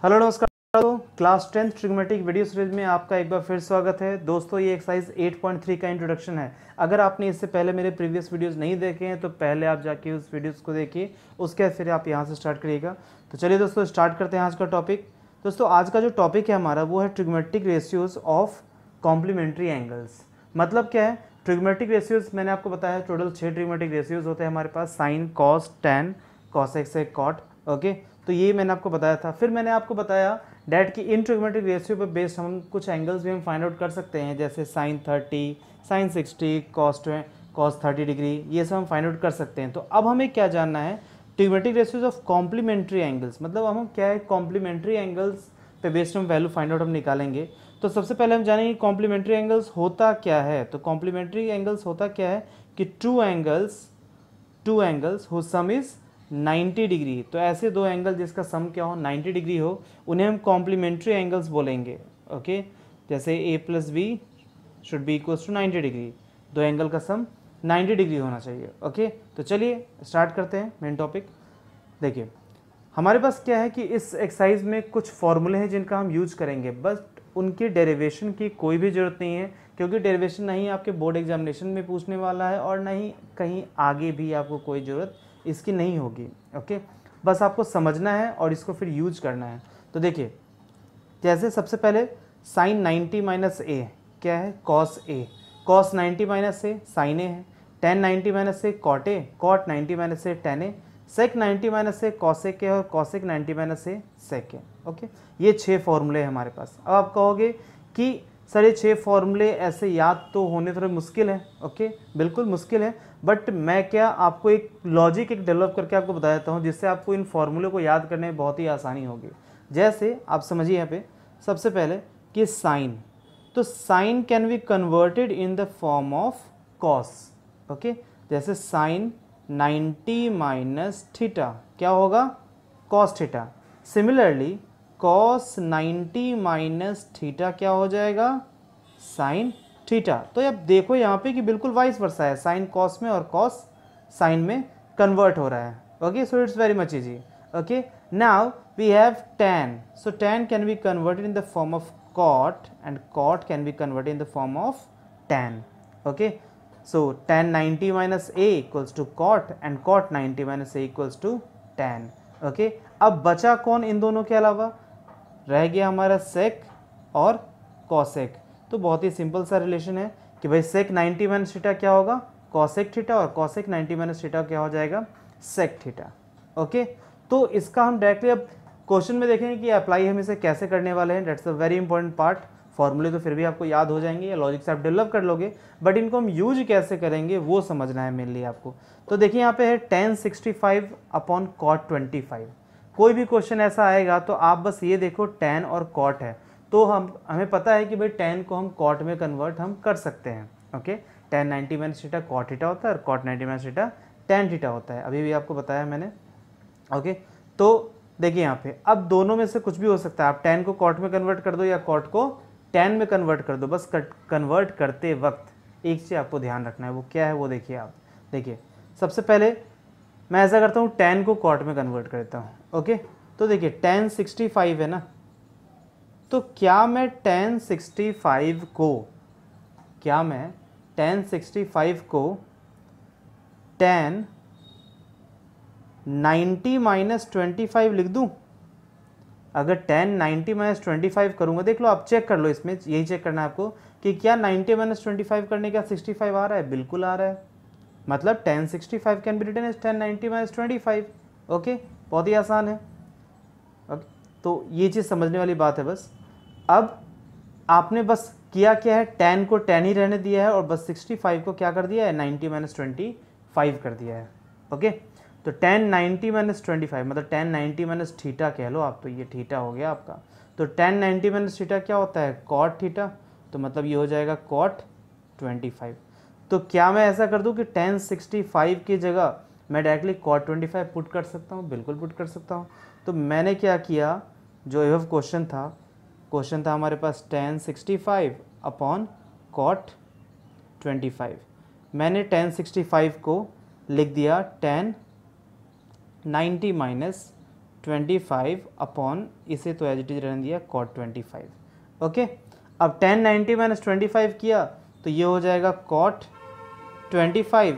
Hello नमस्कार दोस्तों, class 10th trigonometric video series में आपका एक बार फिर स्वागत है। दोस्तों ये एक्सरसाइज 8.3 का इंट्रोडक्शन है। अगर आपने इससे पहले मेरे प्रीवियस वीडियोस नहीं देखे हैं तो पहले आप जाके उस वीडियोस को देखिए, उसके बाद फिर आप यहाँ से स्टार्ट करिएगा। तो चलिए दोस्तों स्टार्ट करते हैं आज का टॉपिक। दोस्तों आज का जो टॉपिक है हमारा वो है trigonometric ratios of complementary angles. मतलब क्या है ट्रिग्नोमेट्रिक रेशियोज? मैंने आपको बताया टोटल 6 ट्रिग्नोमेट्रिक रेशियोज होते हैं हमारे पास, साइन, कॉस, टैन, कॉसेक से कॉट। ओके, तो ये मैंने आपको बताया था। फिर मैंने आपको बताया डैट की इन ट्रिग्नोमेट्रिक रेशियो पे बेस्ड हम कुछ एंगल्स भी हम फाइंड आउट कर सकते हैं, जैसे साइन 30, साइन 60, कॉस 30 डिग्री, ये सब हम फाइंड आउट कर सकते हैं। तो अब हमें क्या जानना है, trigonometric ratios of complementary angles. मतलब हम क्या है कॉम्प्लीमेंट्री एंगल्स पे बेस्ड हम वैल्यू फाइंड आउट हम निकालेंगे। तो सबसे पहले हम जानेंगे कॉम्प्लीमेंट्री एंगल्स होता क्या है। तो कॉम्प्लीमेंट्री एंगल्स होता क्या है कि two angles whose sum is 90 degree. तो ऐसे दो एंगल जिसका सम क्या हो 90 डिग्री हो, उन्हें हम कॉम्प्लीमेंट्री एंगल्स बोलेंगे। ओके, जैसे a plus B should be equals to 90 degree. दो एंगल का सम 90 डिग्री होना चाहिए। ओके, तो चलिए स्टार्ट करते हैं मेन टॉपिक। देखिए हमारे पास क्या है कि इस एक्सरसाइज में कुछ फॉर्मूले हैं जिनका हम यूज करेंगे, बट उनकी डेरिवेशन की कोई भी ज़रूरत नहीं है, क्योंकि डेरिवेशन नहीं आपके बोर्ड एग्जामिनेशन में पूछने वाला है और नहीं कहीं आगे भी आपको कोई ज़रूरत इसकी नहीं होगी। ओके, बस आपको समझना है और इसको फिर यूज करना है। तो देखिए जैसे सबसे पहले साइन 90 माइनस ए क्या है, cos A, cos 90 minus A sine A है, tan 90 minus A cot A, cot 90 minus A tan A, sec 90 minus A cosec A और cosec 90 minus A sec A. Okay, ये 6 फॉर्मूले हैं हमारे पास। अब आप कहोगे कि सर ये 6 फॉर्मूले ऐसे याद तो होने थोड़े मुश्किल है। ओके, बिल्कुल मुश्किल है, बट मैं क्या आपको एक लॉजिक एक डेवलप करके आपको बता देता हूँ जिससे आपको इन फॉर्मूले को याद करने में बहुत ही आसानी होगी। जैसे आप समझिए यहाँ पे सबसे पहले कि साइन, तो sine can be converted in the form of cos. Okay, जैसे साइन 90 माइनस थीटा क्या होगा, cos theta. Similarly cos 90 minus theta क्या हो जाएगा, साइन थीटा। तो अब देखो यहाँ पे कि बिल्कुल वाइस वर्सा है, साइन कॉस में और कॉस साइन में कन्वर्ट हो रहा है। Okay, so it's very much easy. Okay, now we have tan, so tan can be converted in the form of cot and cot can be converted in the form of tan. Okay, so tan 90 minus a equals to cot and cot 90 minus a equals to tan. Okay, अब बचा कौन इन दोनों के अलावा, रह गया हमारा सेक और कॉसेक। तो बहुत ही सिंपल सा रिलेशन है कि भाई सेक 90 माइनस थीटा क्या होगा, कॉसेक थीटा, और कॉसेक 90 माइनस थीटा क्या हो जाएगा, सेक थीटा। ओके, तो इसका हम डायरेक्टली अब क्वेश्चन में देखेंगे कि अप्लाई हम इसे कैसे करने वाले हैं। Dates a very important part. फॉर्मूले तो फिर भी आपको याद हो जाएंगे या लॉजिक से आप डेवलप कर लोगे, बट इनको हम यूज कैसे करेंगे वो समझना है मेनली आपको। तो देखिए यहाँ पे है tan 65 अपॉन cot 25। कोई भी क्वेश्चन ऐसा आएगा तो आप बस ये देखो tan और cot है, तो हमें पता है कि भाई tan को हम cot में कन्वर्ट हम कर सकते हैं। Okay, tan 90 minus theta cot theta होता है और cot 90 minus theta tan theta होता है, अभी भी आपको बताया मैंने। ओके, तो देखिए यहाँ पे अब दोनों में से कुछ भी हो सकता है, आप tan को cot में कन्वर्ट कर दो या cot को tan में कन्वर्ट कर दो। बस कन्वर्ट करते वक्त एक चीज़ आपको ध्यान रखना है, वो क्या है वो देखिए आप। देखिए सबसे पहले मैं ऐसा करता हूँ tan को cot में कन्वर्ट कर देता हूँ। ओके, तो देखिए tan 65 है ना, तो क्या मैं tan 65 को tan 90 माइनस 25 लिख दूँ? अगर tan 90 माइनस 25 करूँगा, देख लो आप चेक कर लो, इसमें यही चेक करना है आपको कि क्या 90 माइनस 25 करने का 65 आ रहा है, बिल्कुल आ रहा है। मतलब tan 65 can be written as tan 90 minus 25। Okay, बहुत ही आसान है। ओके, तो ये चीज़ समझने वाली बात है बस। अब आपने बस किया क्या है, tan को tan ही रहने दिया है और बस 65 को क्या कर दिया है, 90 माइनस 25 कर दिया है। ओके, तो tan 90 माइनस 25 मतलब tan 90 माइनस थीटा कह लो आप, तो ये थीटा हो गया आपका। तो tan 90 माइनस थीटा क्या होता है, cot थीटा, तो मतलब ये हो जाएगा cot 25। तो क्या मैं ऐसा कर दूं कि tan 65 की जगह मैं डायरेक्टली cot 25 पुट कर सकता हूँ? बिल्कुल पुट कर सकता हूँ। तो मैंने क्या किया, जो यह क्वेश्चन था हमारे पास tan 65 अपॉन cot 25। मैंने tan 65 को लिख दिया tan 90 माइनस 25 अपॉन इसे तो एज इट इज रहने दिया cot 25। ओके, अब tan 90 माइनस 25 किया तो ये हो जाएगा cot 25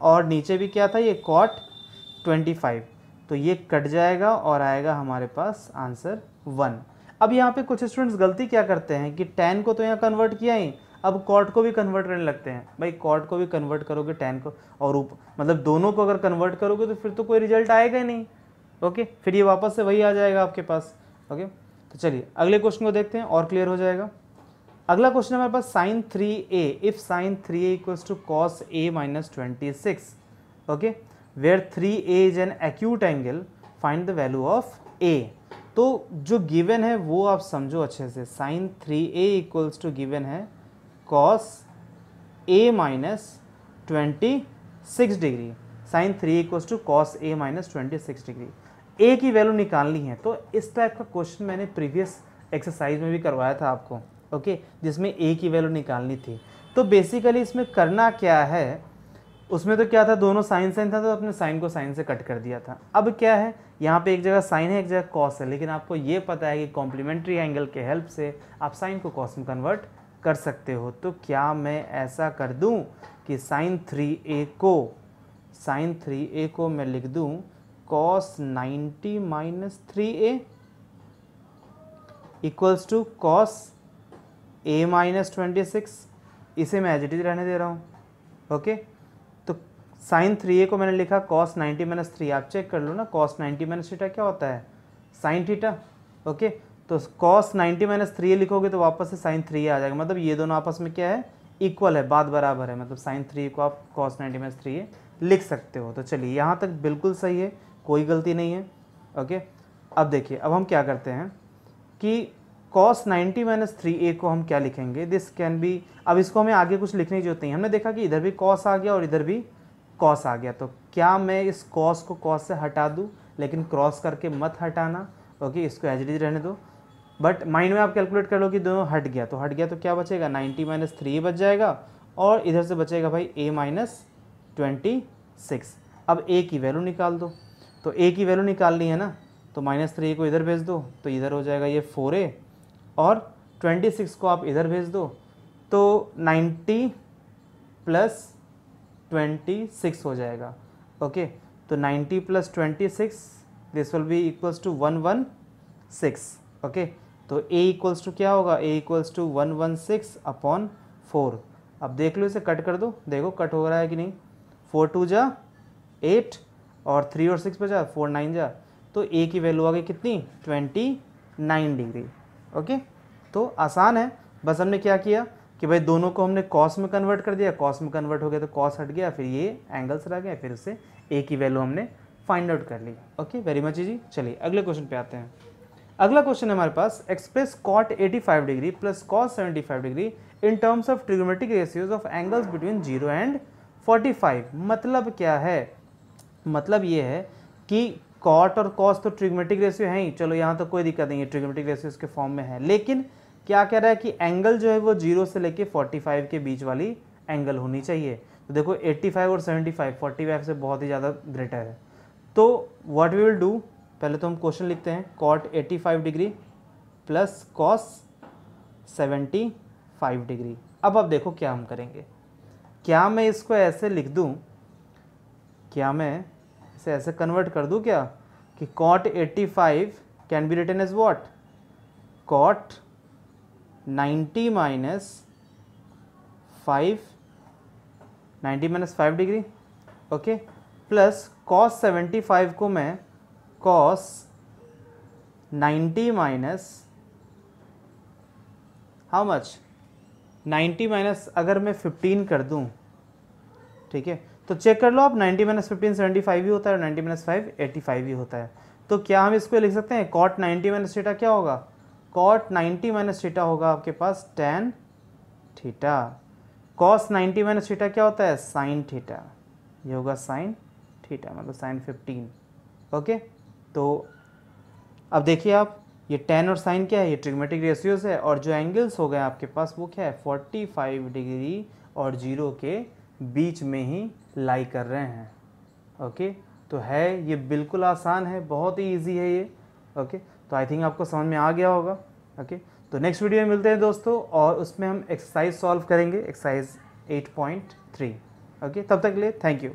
और नीचे भी क्या था ये cot 25, तो ये कट जाएगा और आएगा हमारे पास आंसर 1। अब यहाँ पे कुछ स्टूडेंट्स गलती क्या करते हैं कि tan को तो यहाँ कन्वर्ट किया ही, अब cot को भी कन्वर्ट करने लगते हैं। भाई cot को भी कन्वर्ट करोगे tan को और मतलब दोनों को अगर कन्वर्ट करोगे तो फिर तो कोई रिजल्ट आएगा ही नहीं। ओके, फिर ये वापस से वही आ जाएगा आपके पास। ओके, तो चलिए अगले क्वेश्चन को देखते हैं और क्लियर हो जाएगा। अगला क्वेश्चन हमारे पास sin 3a, if sin 3a equals to cos a minus 26, okay, where 3a is an acute angle, find the value of a। तो जो गिवन है वो आप समझो अच्छे से, sin 3a equals to given है cos a minus 26 degree, sin 3 equals to cos a minus 26 degree. a की वैल्यू निकालनी है, तो इस टाइप का क्वेश्चन मैंने प्रीवियस एक्सरसाइज में भी करवाया था आपको। ओके, जिसमें a की वैल्यू निकालनी थी। तो बेसिकली इसमें करना क्या है, उसमें तो क्या था, दोनों साइन साइन था तो अपने साइन को साइन से कट कर दिया था। अब क्या है, यहाँ पे एक जगह साइन है एक जगह कॉस है, लेकिन आपको ये पता है कि कॉम्प्लीमेंट्री एंगल के हेल्प से आप साइन को कॉस में कन्वर्ट कर सकते हो। तो क्या मैं ऐसा कर दूं कि sin 3a को मैं लिख दूं cos 90 minus 3a equals to cos a minus 26, इसे मैं एज इट इज रहने दे रहा हूँ। ओके, तो sin 3a को मैंने लिखा cos 90 माइनस 3, आप चेक कर लो ना, cos 90 माइनस थीटा क्या होता है, sin थीटा। ओके, तो cos 90 माइनस 3a लिखोगे तो वापस से sin 3a आ जाएगा, मतलब ये दोनों आपस में क्या है, इक्वल है, बात बराबर है, मतलब sin 3 को आप cos 90 माइनस 3a लिख सकते हो। तो चलिए यहाँ तक बिल्कुल सही है, कोई गलती नहीं है। ओके, अब देखिए, अब हम क्या करते हैं कि cos 90 माइनस 3a को हम क्या लिखेंगे, दिस कैन बी, अब इसको हमें आगे कुछ लिखने की जरूरत नहीं, हमने देखा कि इधर भी cos आ गया और इधर भी cos आ गया, तो क्या मैं इस cos को cos से हटा दूँ, लेकिन क्रॉस करके मत हटाना। ओके, इसको एज इट इज रहने दो, बट माइंड में आप कैलकुलेट कर लो कि दोनों हट गया, तो हट गया तो क्या बचेगा, 90 माइनस 3 बच जाएगा और इधर से बचेगा भाई a माइनस 26। अब a की वैल्यू निकाल दो, तो a की वैल्यू निकालनी है ना, तो माइनस 3 को इधर भेज दो तो इधर हो जाएगा ये 4a और 26 को आप इधर भेज दो तो 90 प्लस 26 हो जाएगा। ओके, तो 90 plus 26 this will be equals to 116। Okay, तो a इक्वल्स टू क्या होगा, a इक्वल्स टू 116 अपॉन 4। अब देख लो, इसे कट कर दो, देखो कट हो रहा है कि नहीं, 4 2 जा 8 और 3 और 6 बचा 4 9 जा, तो a की वैल्यू आ गई कितनी, 29 डिग्री। ओके, तो आसान है, बस हमने क्या किया कि भाई दोनों को हमने cos में कन्वर्ट कर दिया, cos में कन्वर्ट हो गया तो cos हट गया, फिर ये एंगल्स रह गए, फिर उससे a की वैल्यू हमने फाइंड आउट कर ली। Okay, very much easy. चलिए अगले क्वेश्चन पे आते हैं। अगला क्वेश्चन है हमारे पास, express cot 85 degree plus cos 75 degree in terms of trigonometric ratios of angles between 0 and 45। मतलब क्या है, मतलब ये है कि cot और cos तो ट्रिग्नोमेट्रिक रेशियो है ही, चलो यहाँ तो कोई दिक्कत नहीं है, ट्रिग्नोमेट्रिक रेशियोज के फॉर्म में है, लेकिन क्या कह रहा है कि एंगल जो है वो 0 से लेके 45 के बीच वाली एंगल होनी चाहिए। तो देखो 85 और 75 45 से बहुत ही ज़्यादा ग्रेटर है, तो व्हाट वी विल डू, पहले तो हम क्वेश्चन लिखते हैं, cot 85 degree plus cos 75 degree. अब देखो क्या हम करेंगे, क्या मैं इसको ऐसे लिख दूं, क्या मैं इसे ऐसे कन्वर्ट कर दूं क्या कि cot 85 can be written as what, cot 90 minus 5 degree. Okay, plus cos 75 को मैं cos 90 minus how much, 90 minus अगर मैं 15 कर दूं, ठीक है, तो चेक कर लो आप, 90 माइनस 15 75 ही होता है और 90 माइनस 5 85 ही होता है। तो क्या हम इसको लिख सकते हैं, cot 90 माइनस थीटा क्या होगा, cot 90 माइनस थीटा होगा आपके पास tan theta, cos 90 minus theta क्या होता है, sin थीटा, ये होगा sin थीटा, मतलब sin 15। ओके, तो अब देखिए आप, ये tan और sin क्या है, ये ट्रिग्नोमेट्रिक रेशियोज है, और जो एंगल्स हो गए आपके पास वो क्या है, 45 डिग्री और 0 के बीच में ही लाई कर रहे हैं। ओके, तो है ये बिल्कुल आसान है, बहुत ही ईजी है ये। ओके, तो आई थिंक आपको समझ में आ गया होगा। ओके, तो नेक्स्ट वीडियो में मिलते हैं दोस्तों, और उसमें हम एक्सरसाइज सॉल्व करेंगे, एक्सरसाइज 8.3। ओके, तब तक के लिए थैंक यू।